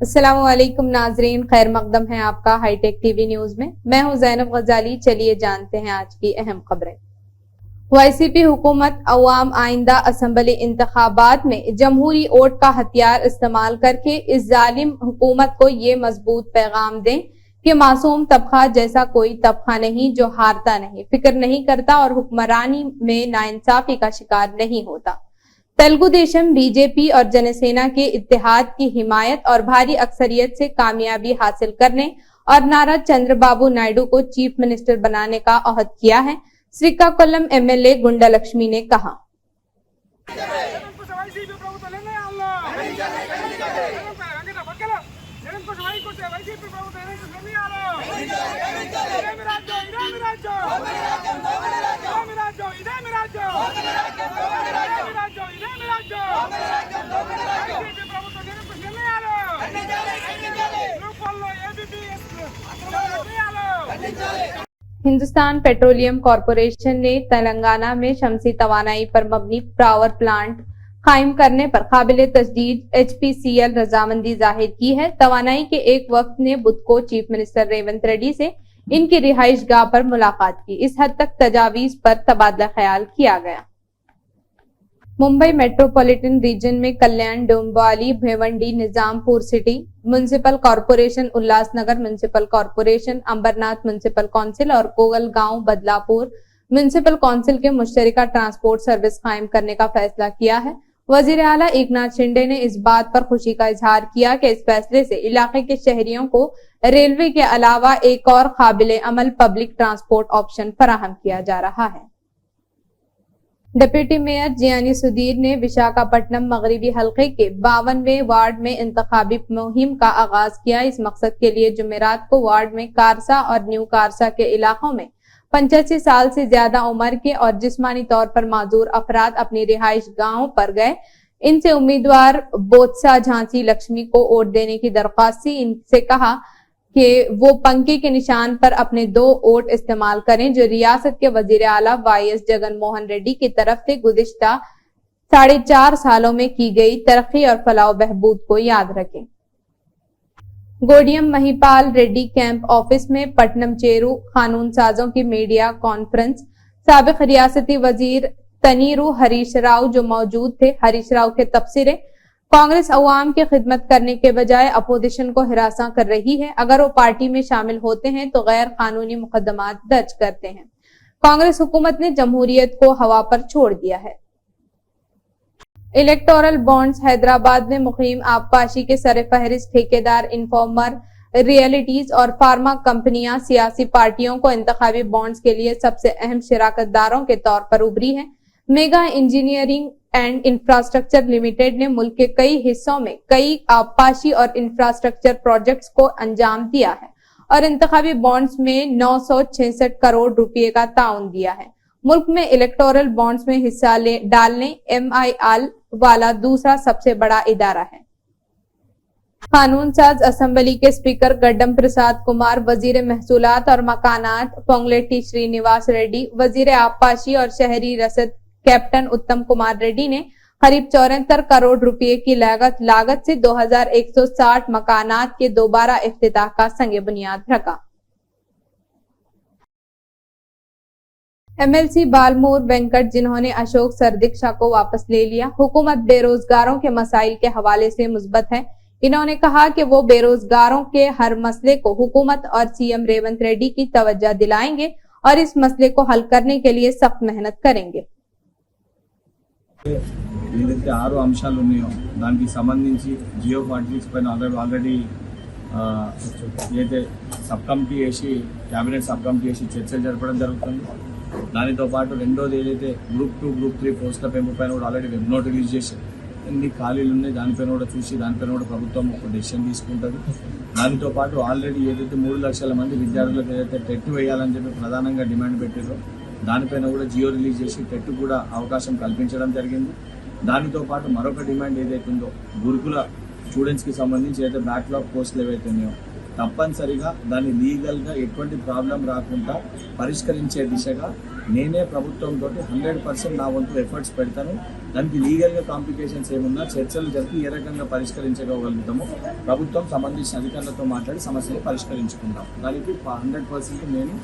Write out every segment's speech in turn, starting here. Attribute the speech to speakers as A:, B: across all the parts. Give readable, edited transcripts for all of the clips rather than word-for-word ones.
A: अस्सलामुअलैकुम नाजरीन, खैर मकदम है आपका हाईटेक टीवी न्यूज में। मैं हूं ज़ैनब गजाली। चलिए जानते हैं आज की अहम खबरें। वाईसीपी हुकूमत अवाम आइंदा असम्बली इंतखाबात में जमहूरी वोट का हथियार इस्तेमाल करके इस जालिम हुकूमत को ये मजबूत पैगाम दें कि मासूम तबका जैसा कोई तबका नहीं जो हारता नहीं, फिक्र नहीं करता और हुक्मरानी में नाइंसाफी का शिकार नहीं होता। तेलुगु देशम बीजेपी और जनसेना के इत्तेहाद की हिमायत और भारी अक्सरियत से कामयाबी हासिल करने और नारा चंद्रबाबू नायडू को चीफ मिनिस्टर बनाने का अहद किया है, श्रीकाकुलम एमएलए गुंडालक्ष्मी ने कहा। हिंदुस्तान पेट्रोलियम कॉरपोरेशन ने तेलंगाना में शमसी तवानाई पर मबनी पावर प्लांट कायम करने पर काबिल तजदीद HPCL रजामंदी जाहिर की है। तवानाई के एक वक्त ने बुध को चीफ मिनिस्टर रेवंत रेड्डी से इनकी रिहाइश गाह पर मुलाकात की। इस हद तक तजावीज पर तबादला ख्याल किया गया। मुंबई मेट्रोपॉलिटन रीजन में Kalyan, Dombivli, Bhiwandi, Nizampur city municipal corporation, Ulhasnagar municipal corporation, Ambernath municipal council और कोगलगांव बदलापुर म्युनिसिपल काउंसिल के मुश्तरका ट्रांसपोर्ट सर्विस कायम करने का फैसला किया है। वजीर आला एकनाथ शिंदे ने इस बात पर खुशी का इजहार किया कि इस फैसले से इलाके के शहरियों को रेलवे के अलावा एक और काबिल अमल पब्लिक ट्रांसपोर्ट ऑप्शन फराहम किया जा रहा है। डिप्टी मेयर जियानी सुधीर ने विशाखापट्टनम मगरबी हल्के के 52वें वार्ड में इंतखाबी मुहिम का आगाज किया। इस मकसद के लिए जुमेरात को वार्ड में कारसा और न्यू कारसा के इलाकों में 85 साल से ज्यादा उम्र के और जिस्मानी तौर पर माजूर अफराद अपनी रिहाइश गाहों पर गए। इनसे उम्मीदवार बोत्सा झांसी लक्ष्मी को वोट देने की दरख्वास्त थी। इनसे कहा कि वो पंखे के निशान पर अपने 2 वोट इस्तेमाल करें जो रियासत के वजीर आला YS जगन मोहन रेड्डी की तरफ से गुज़िश्ता 4.5 सालों में की गई तरक्की और फलाह बहबूद को याद रखें। गोडियम महिपाल रेड्डी कैंप ऑफिस में पटनम चेरू कानून साजों की मीडिया कॉन्फ्रेंस। साबिक रियासती वजीर तनीरू हरीश राव जो मौजूद थे। हरीश राव के तबसरे, कांग्रेस अवाम की खिदमत करने के बजाय अपोजिशन को हिरासा कर रही है। अगर वो पार्टी में शामिल होते हैं तो गैर कानूनी मुकदमात दर्ज करते हैं। कांग्रेस हुकूमत ने जमहूरियत को हवा पर छोड़ दिया है। इलेक्टोरल बॉन्ड्स हैदराबाद में मुकीम आबपाशी के सरफहरिस्त ठेकेदार, इन्फॉर्मर, रियलिटीज और फार्मा कंपनियां सियासी पार्टियों को इंतखाबी बॉन्ड्स के लिए सबसे अहम शिराकतदारों के तौर पर उभरी हैं। Mega engineering and infrastructure limited ने मुल्क के कई हिस्सों में कई आबपाशी और इंफ्रास्ट्रक्चर प्रोजेक्ट्स को अंजाम दिया है और इंतखाबी बॉन्ड्स में 966 करोड़ रुपए का ताउन दिया है। मुल्क में इलेक्टोरल बॉन्ड्स में हिस्सा डालने MIL वाला दूसरा सबसे बड़ा इदारा है। कानून साज असेंबली के स्पीकर गड्डम प्रसाद कुमार, वजीर महसूलात और मकानात पोंगलेट्टी श्रीनिवास रेड्डी, वजीर आबपाशी और शहरी रसद कैप्टन उत्तम कुमार रेड्डी ने करीब 74 करोड़ रुपए की लागत से 2160 मकानात के दोबारा इफ्तिताह का संगे बुनियाद रखा। MLC बालमूर वेंकट, जिन्होंने अशोक सरदीक्षा को वापस ले लिया। हुकूमत बेरोजगारों के मसाइल के हवाले से मुस्बत है। इन्होंने कहा कि वो बेरोजगारों के हर मसले को हुकूमत और CM रेवंत रेड्डी की तवज्जो दिलाएंगे और इस मसले को हल करने के लिए सख्त मेहनत करेंगे।
B: ఏదైతే 6 అంశాలు ఉన్నాయో దానికి సంబంధించి జియో 46 పైన ఆల్రెడీ ఏదైతే సబ్ కమిటీ వేసి క్యాబినెట్ సబ్ కమిటీ వేసి చర్చలు జరపడం జరుగుతుంది। దానితో పాటు రెండోది ఏదైతే గ్రూప్ 2 గ్రూప్ 3 పోస్టుల పెంపు పైన కూడా ఆల్రెడీ వెబ్ నోట్ రిలీజ్ చేసి ఎన్ని ఖాళీలు ఉన్నాయి దానిపైన కూడా చూసి దానిపైన కూడా ప్రభుత్వం ఒక డెసిషన్ తీసుకుంటుంది। దానితో పాటు ఆల్రెడీ ఏదైతే 3 లక్షల మంది విద్యార్థులకు ఏదైతే టెట్ వేయాలని చెప్పి ప్రధానంగా డిమాండ్ పెట్టారో దానిపైన కూడా జియో రిలీజ్ చేసి టెట్ కూడా అవకాశం కల్పించడం జరిగింది। దానితో పాటు మరొక డిమాండ్ ఏదైతే ఉందో గురుకుల స్టూడెంట్స్కి సంబంధించి ఏదైతే బ్యాక్లాగ్ పోస్టులు ఏవైతే ఉన్నాయో తప్పనిసరిగా దాన్ని లీగల్గా ఎటువంటి ప్రాబ్లం రాకుండా పరిష్కరించే దిశగా నేనే ప్రభుత్వంతో 100% నా వంతు ఎఫర్ట్స్ పెడతాను। దానికి లీగల్గా కాంప్లికేషన్స్ ఏమున్నా చర్చలు జరిపి ఏ రకంగా పరిష్కరించగలుగుతామో ప్రభుత్వం సంబంధించిన అధికారులతో మాట్లాడి సమస్యలు పరిష్కరించుకుంటాం. దానికి 100%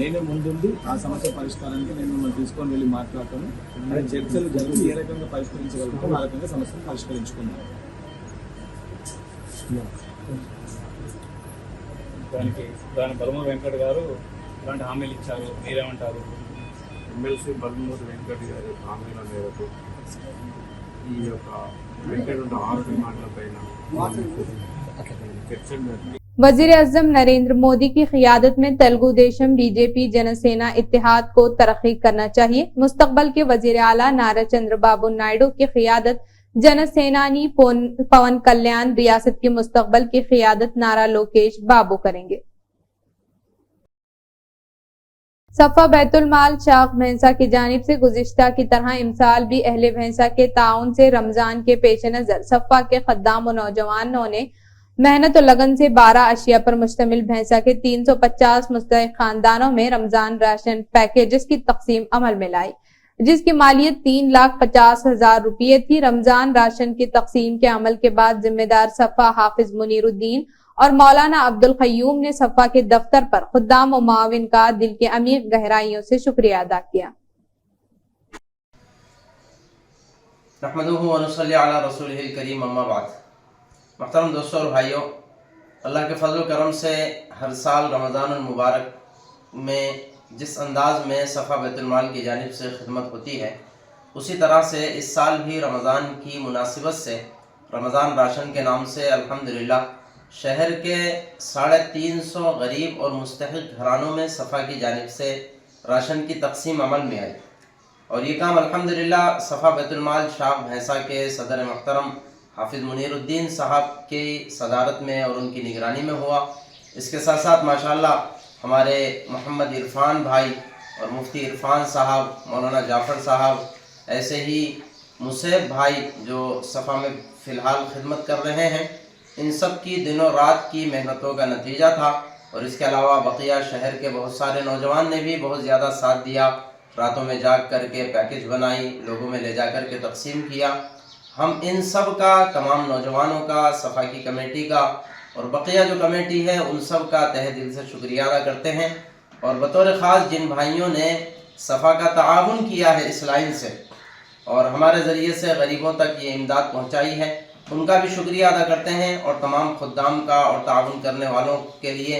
B: నేనే ముందుండి ఆ సమస్య పరిష్కారానికి నేను మిమ్మల్ని తీసుకొని వెళ్ళి మాట్లాడతాను. అదే చర్చలు జరిపి ఏ రకంగా పరిష్కరించగలుగుతాం ఆ రకంగా సమస్యలు పరిష్కరించుకుందాం.
C: దాని బలమూరు వెంకట్ గారు ఇలాంటి హామీలు ఇచ్చారు, మీరేమంటారు?
D: ఎమ్మెల్సీ బలమూరు వెంకట్ గారి హామీల మేరకు ఈ యొక్క వెంకట్ ఉన్న 6 డిమాండ్ల పైన చర్చలు జరిపి
A: वजीर आजम नरेंद्र मोदी की क़ियादत में तेलुगु देशम बीजेपी जनसेना इत्तेहाद को तरक्की करना चाहिए। मुस्तकबल के वजीर आला नारा चंद्रबाबू नायडू की क़ियादत जनसेनानी पवन कल्याण, रियासत की मुस्तकबल की क़ियादत नारा लोकेश बाबू करेंगे। सफा बैतुल माल शाख भैंसा की जानिब से गुज़िश्ता की तरह इमसाल भी अहले भैंसा के ताउन से रमजान के पेश नजर सफा के खद्दाम और नौजवानों ने मेहनत और लगन से 12 अशिया पर मुश्तमिल भैंसा के 350 मुस्तहिक खानदानों में रमजान राशन पैकेजेस की तकसीम अमल में लाई, जिसकी मालियत 3,50,000 रुपये थी। रमजान राशन की तकसीम के अमल के बाद जिम्मेदार सफा हाफिज मुनीरुद्दीन और मौलाना अब्दुल क़य्यूम ने सफा के दफ्तर पर खुद्दाम और मुआविन का दिल के अमीर गहराइयों से शुक्रिया अदा किया।
E: नहमदुहु व नुसल्ली अला रसूलिहिल करीम, अम्मा बाद। मोहतरम दोस्तों और भाइयों, अल्लाह के फजल करम से हर साल रमज़ानुल मुबारक में जिस अंदाज़ में सफ़ा बैतुल माल की जानिब से खिदमत होती है, उसी तरह से इस साल भी रमज़ान की मुनासिबत से रमज़ान राशन के नाम से अल्हम्दुलिल्लाह शहर के 350 गरीब और मुस्तहिक घरानों में सफ़ा की जानिब से राशन की तकसीम अमल में आई। और ये काम अल्हम्दुलिल्लाह सफ़ा बैतुल माल शाख भैंसा के सदर मोहतरम हाफिज मुनीरुद्दीन साहब की सदारत में और उनकी निगरानी में हुआ। इसके साथ साथ माशाअल्लाह हमारे मोहम्मद इरफान भाई और मुफ्ती इरफान साहब, मौलाना जाफ़र साहब, ऐसे ही मुसैब भाई जो सफ़ा में फ़िलहाल खिदमत कर रहे हैं, इन सब की दिनों रात की मेहनतों का नतीजा था। और इसके अलावा बकिया शहर के बहुत सारे नौजवान ने भी बहुत ज़्यादा साथ दिया, रातों में जाग करके पैकेज बनाई, लोगों में ले जा कर के तकसीम किया। हम इन सब का, तमाम नौजवानों का, सफ़ा की कमेटी का और बकिया जो कमेटी है उन सब का तहे दिल से शुक्रिया अदा करते हैं। और बतौर ख़ास जिन भाइयों ने सफ़ा का ताआवुन किया है इस लाइन से और हमारे ज़रिए से गरीबों तक ये इमदाद पहुँचाई है, उनका भी शुक्रिया अदा करते हैं। और तमाम खुद्दाम का और ताआवुन करने वालों के लिए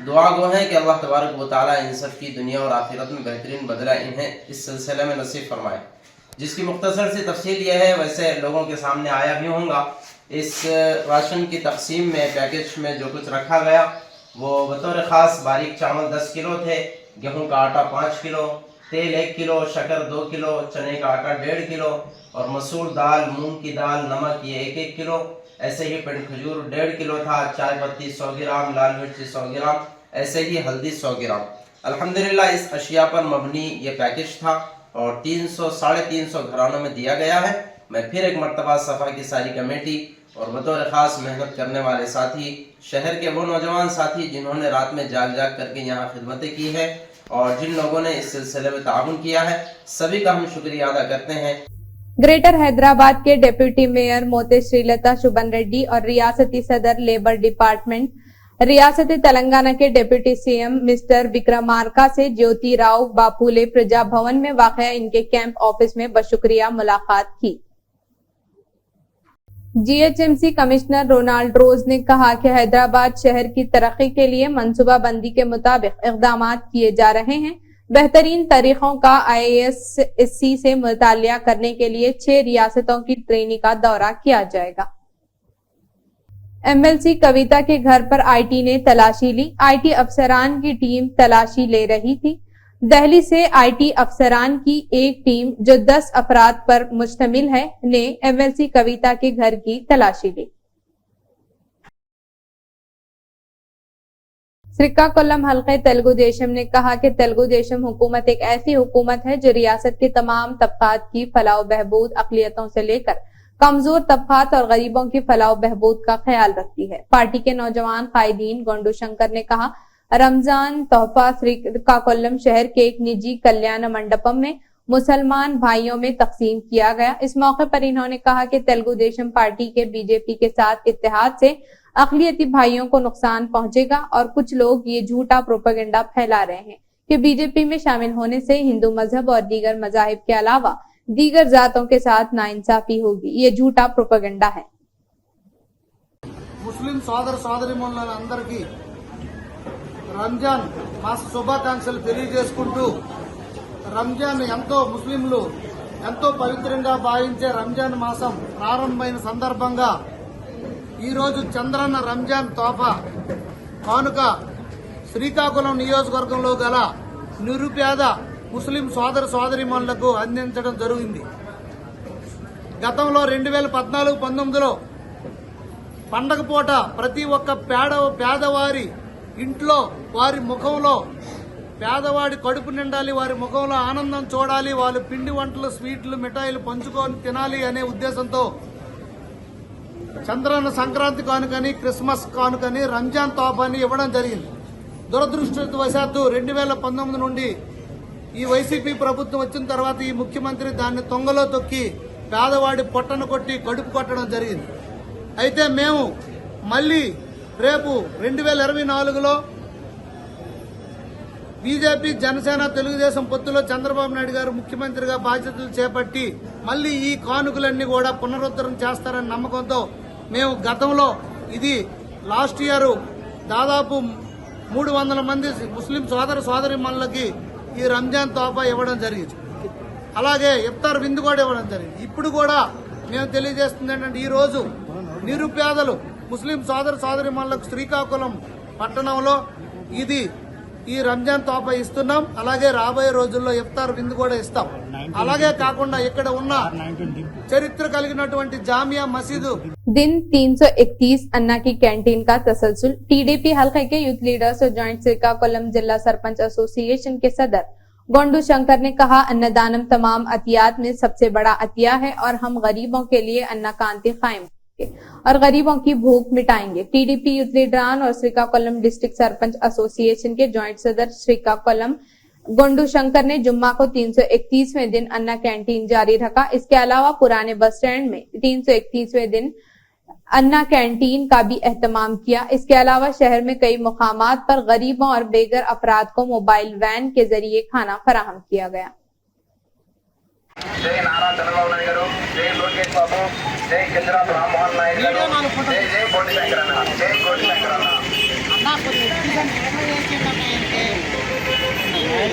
E: दुआ गो है कि अल्लाह तबारक व तआला इन सब की दुनिया और आखिरत में बेहतरीन बदला इन्हें इस सिलसिले में नसीब फरमाए। जिसकी मुख्तसर सी तफसील यह है, वैसे लोगों के सामने आया भी होगा, इस राशन की तकसीम में पैकेज में जो कुछ रखा गया वो बतौर ख़ास बारीक चावल 10 किलो थे, गेहूं का आटा 5 किलो, तेल 1 किलो, शक्कर 2 किलो, चने का आटा 1.5 किलो और मसूर दाल, मूंग की दाल, नमक ये 1-1 किलो, ऐसे ही पिंड खजूर 1.5 किलो था, चाय पत्ती 100 ग्राम, लाल मिर्ची 100 ग्राम, ऐसे ही हल्दी 100 ग्राम। अल्हम्दुलिल्लाह इस अशिया पर मबनी ये पैकेज था और 300-350 घरानों में दिया गया है। मैं फिर एक मरतबा सफ़ा की सारी कमेटी और बतौर ख़ास मेहनत करने वाले साथी, शहर के वो नौजवान साथी जिन्होंने रात में जाग जाग करके यहाँ खिदमतें की है और जिन लोगों ने इस सिलसिले में ताउन किया है, सभी का हम शुक्रिया अदा करते हैं।
A: ग्रेटर हैदराबाद के डिप्टी मेयर मोते श्रीलता शुभन रेड्डी और रियासती सदर लेबर डिपार्टमेंट रियासत तेलंगाना के डिप्टी सीएम मिस्टर विक्रमार्का से ज्योति राव बापुले प्रजा भवन में वाक़या इनके कैंप ऑफिस में बशुक्रिया मुलाकात की। जीएचएमसी कमिश्नर रोनाल्ड रोज ने कहा कि हैदराबाद शहर की तरक्की के लिए मंसूबा बंदी के मुताबिक इक़दाम किए जा रहे हैं। बेहतरीन तरीकों का IASC से मुतालिया करने के लिए 6 रियासतों की ट्रेनिंग का दौरा किया जाएगा। MLC कविता के घर पर IT ने तलाशी ली। IT अफसरान की टीम तलाशी ले रही थी। दिल्ली से IT अफसरान की एक टीम जो 10 अफराद पर मुश्तमिल है ने MLC कविता के घर की तलाशी ली। श्रीकाकुलम हल्के तेलुगु देशम ने कहा कि तेलुगु देशम हुकूमत एक ऐसी हुकूमत है जो रियासत के तमाम तबकात की फलाह बहबूद, अक़लियतों से लेकर कमजोर तबकात और गरीबों की फलाह बहबूद का ख्याल रखती है। पार्टी के नौजवान कायदीन गोंडू शंकर ने कहा, रमजान तोहफा श्रीकाकुलम शहर के एक निजी कल्याण मंडपम में मुसलमान भाइयों में तकसीम किया गया। इस मौके पर इन्होंने कहा कि तेलुगु देशम पार्टी के बीजेपी के साथ इत्तेहाद से अक़लियती भाइयों को नुकसान पहुंचेगा और कुछ लोग ये झूठा प्रोपेगेंडा फैला रहे हैं कि बीजेपी में शामिल होने से हिंदू मजहब और दीगर मजाहिब के अलावा दीगर जातों के साथ नाइंसाफी होगी। ये झूठा प्रोपेगेंडा है।
F: ముస్లిం సోదరులందరికీ రంజాన్ మాస శుభాకాంక్షలు తెలియజేసుకుంటూ రంజాన్ ముస్లింలు ఎంతో పవిత్రంగా భావించే రంజాన్ మాసం ప్రారంభమైన సందర్భంగా ఈ రోజు చంద్రన్న రంజాన్ తోఫా కానుక శ్రీకాకుళం నియోజకవర్గంలో గల నిరుపేద ముస్లిం సోదరీమణులకు అందించడం జరిగింది. గతంలో 2014-19లో పండగ పూట ప్రతి ఒక్క పేదవారి ఇంట్లో వారి ముఖంలో పేదవాడి కడుపు నిండాలి, వారి ముఖంలో ఆనందం చూడాలి, వాళ్ళు పిండి వంటలు, స్వీట్లు, మిఠాయిలు పంచుకొని తినాలి అనే ఉద్దేశంతో చంద్రన్న సంక్రాంతి కానుకని, క్రిస్మస్ కానుకని, రంజాన్ తోఫాని ఇవ్వడం జరిగింది. దురదృష్టవశాత్తు 2019 నుండి ఈ వైసీపీ ప్రభుత్వం వచ్చిన తర్వాత ఈ ముఖ్యమంత్రి దాన్ని తొంగలో తొక్కి పేదవాడి పొట్టను కొట్టి కడుపు కొట్టడం జరిగింది. అయితే మేము మళ్లీ రేపు 2024లో బీజేపీ, జనసేన, తెలుగుదేశం పొత్తులో చంద్రబాబు నాయుడు గారు ముఖ్యమంత్రిగా బాధ్యతలు చేపట్టి మళ్లీ ఈ కానుకలన్నీ కూడా పునరుద్ధరణ చేస్తారని నమ్మకంతో మేము గతంలో ఇది లాస్ట్ ఇయర్ దాదాపు 300 మంది ముస్లిం సోదరీమణులకి ఈ రంజాన్ తోఫా ఇవ్వడం జరిగింది. అలాగే ఇఫ్తార్ విందు కూడా ఇవ్వడం జరిగింది. ఇప్పుడు కూడా మేము తెలియజేస్తుంది ఏంటంటే ఈ రోజు నిరుపేదలు ముస్లిం సోదరీమణులకు శ్రీకాకుళం పట్టణంలో ఈ రంజాన్ తోఫా ఇస్తున్నాం. అలాగే రాబోయే రోజుల్లో ఇఫ్తార్ విందు కూడా ఇస్తాం. అలాగే కాకుండా ఇక్కడ ఉన్న చరిత్ర కలిగినటువంటి జామియా మసీదు
A: दिन 331 अन्ना की कैंटीन का तसलसल। टीडीपी हल्के के यूथ लीडर्स और ज्वाइंट श्रीकाकुलम जिला सरपंच एसोसिएशन के सदर गोंडू शंकर ने कहा, अन्नदानम तमाम अतियात में सबसे बड़ा अतिया है और हम गरीबों के लिए अन्ना कांति कायम और गरीबों की भूख मिटाएंगे। टीडीपी यूथ लीडरान और श्रीकाकुलम डिस्ट्रिक्ट सरपंच एसोसिएशन के ज्वाइंट सदर श्रीकाकुलम गोंडू शंकर ने जुम्मा को 331वें दिन अन्ना कैंटीन जारी रखा। इसके अलावा पुराने बस स्टैंड में 331वें दिन अन्ना कैंटीन का भी एहतमाम किया। इसके अलावा शहर में कई मुकामात पर गरीबों और बेघर अफराद को मोबाइल वैन के जरिए खाना फराहम किया गया।
G: जय नारा चंद्रबाबु नायडू गारू, जय लोकेश बाबू, जय केजरीवाल राममोहन नायडू गारू, जय कोटी शंकरన్న, जय कोटी शंकरన్న।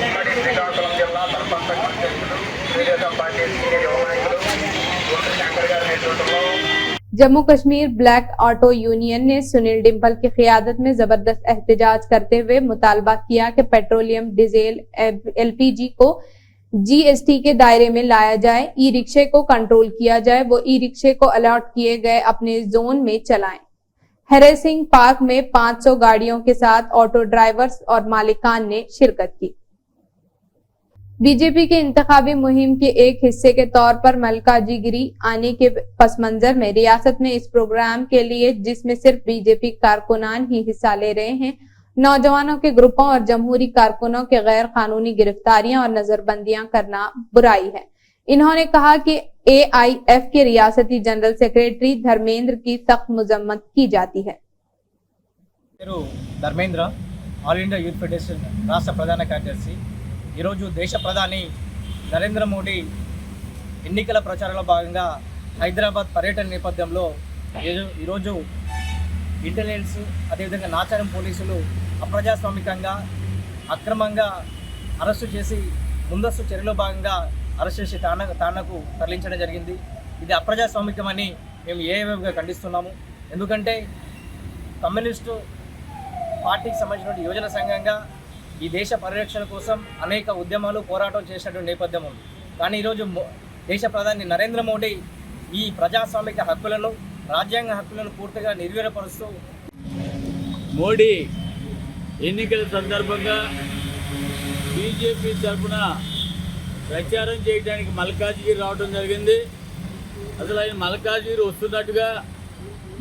G: ఉమ్మడి శ్రీకాకుళం జిల్లా సర్పంచ్ అధ్యక్షుడు, తెలుగుదేశం పార్టీ సీనియర్ యువ నాయకులు కోటి శంకర్ గారి నేతృత్వంలో
A: Jammu Kashmir black auto union ने सुनील डिम्पल की क़ियादत में जबरदस्त एहतजाज करते हुए मुतालबा किया कि पेट्रोलियम, डीजल, एलपीजी को जीएसटी के दायरे में लाया जाए, ई रिक्शे को कंट्रोल किया जाए, वो ई रिक्शे को अलॉट किए गए अपने जोन में चलाएं। हैरेसिंग पार्क में 500 गाड़ियों के साथ ऑटो ड्राइवर्स और मालिकान ने शिरकत की। बीजेपी के इंतखाबी मुहिम के एक हिस्से के तौर पर मल्काजीगिरी आने के पस मंजर में रियासत में इस प्रोग्राम के लिए, जिसमें सिर्फ बीजेपी कारकुनान ही हिस्सा ले रहे हैं, नौजवानों के ग्रुपों और जमहूरी कारकुनों के गैर कानूनी गिरफ्तारियां और नजरबंदियां करना बुराई है। इन्होंने कहा कि एआईएफ के रियासती जनरल सेक्रेटरी धर्मेंद्र की सख्त मजम्मत की जाती है।
H: Dharmendra, all India youth federation రాష్ట్ర ప్రధాన కార్యదర్శి. ఈరోజు దేశ ప్రధాని నరేంద్ర మోడీ ఎన్నికల ప్రచారంలో భాగంగా హైదరాబాద్ పర్యటన నేపథ్యంలో ఈరోజు ఇంటెలిజెన్స్, అదేవిధంగా నాచారం పోలీసులు అప్రజాస్వామికంగా, అక్రమంగా అరెస్టు చేసి ముందస్తు చర్యలో భాగంగా అరెస్ట్ చేసి తాణకు తరలించడం జరిగింది. ఇది అప్రజాస్వామికమని మేము ఏవేవిగా ఖండిస్తున్నాము. ఎందుకంటే కమ్యూనిస్టు పార్టీకి సంబంధించిన యువజన సంఘంగా ఈ దేశ పరిరక్షణ కోసం అనేక ఉద్యమాలు, పోరాటం చేసినటువంటి నేపథ్యం ఉంది. కానీ ఈరోజు దేశ ప్రధాని నరేంద్ర మోడీ ఈ ప్రజాస్వామిక హక్కులను, రాజ్యాంగ హక్కులను పూర్తిగా నిర్వీర్యపరుస్తూ
I: మోడీ ఎన్నికల సందర్భంగా బీజేపీ తరఫున ప్రచారం చేయడానికి మల్కాజ్గిరి రావడం జరిగింది. అసలు ఆయన మల్కాజ్గిరి వస్తున్నట్టుగా,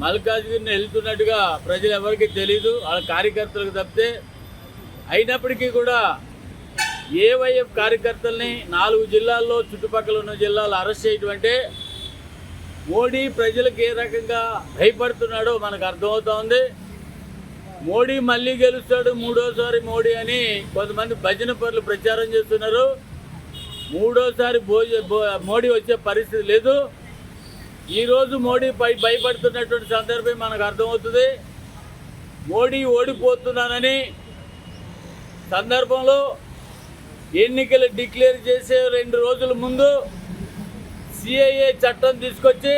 I: మల్కాజ్గిరిని వెళ్తున్నట్టుగా ప్రజలు ఎవరికి తెలీదు, వాళ్ళ కార్యకర్తలకు తప్పితే. అయినప్పటికీ కూడా ఏవైఎఫ్ కార్యకర్తల్ని 4 జిల్లాల్లో చుట్టుపక్కల ఉన్న జిల్లాలు అరెస్ట్ చేయడం అంటే మోడీ ప్రజలకు ఏ రకంగా భయపడుతున్నాడో మనకు అర్థమవుతా ఉంది. మోడీ మళ్ళీ గెలుస్తాడు, 3వ సారి మోడీ అని కొంతమంది భజన పరులు ప్రచారం చేస్తున్నారు. 3వ సారి మోడీ వచ్చే పరిస్థితి లేదు. ఈరోజు మోడీ భయపడుతున్నటువంటి సందర్భం మనకు అర్థమవుతుంది. మోడీ ఓడిపోతున్నానని సందర్భంలో ఎన్నికలు డిక్లేర్ చేసే 2 రోజుల ముందు सीएए చట్టం తీసుకొచ్చి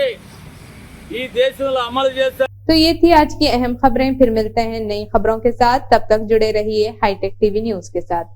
I: ఈ దేశంలో అమలు చేస్తారు.
A: तो ये थी आज की अहम खबरें. फिर मिलते हैं नई खबरों के साथ. तब तक जुड़े रहिए हाईटेक टीवी न्यूज के साथ.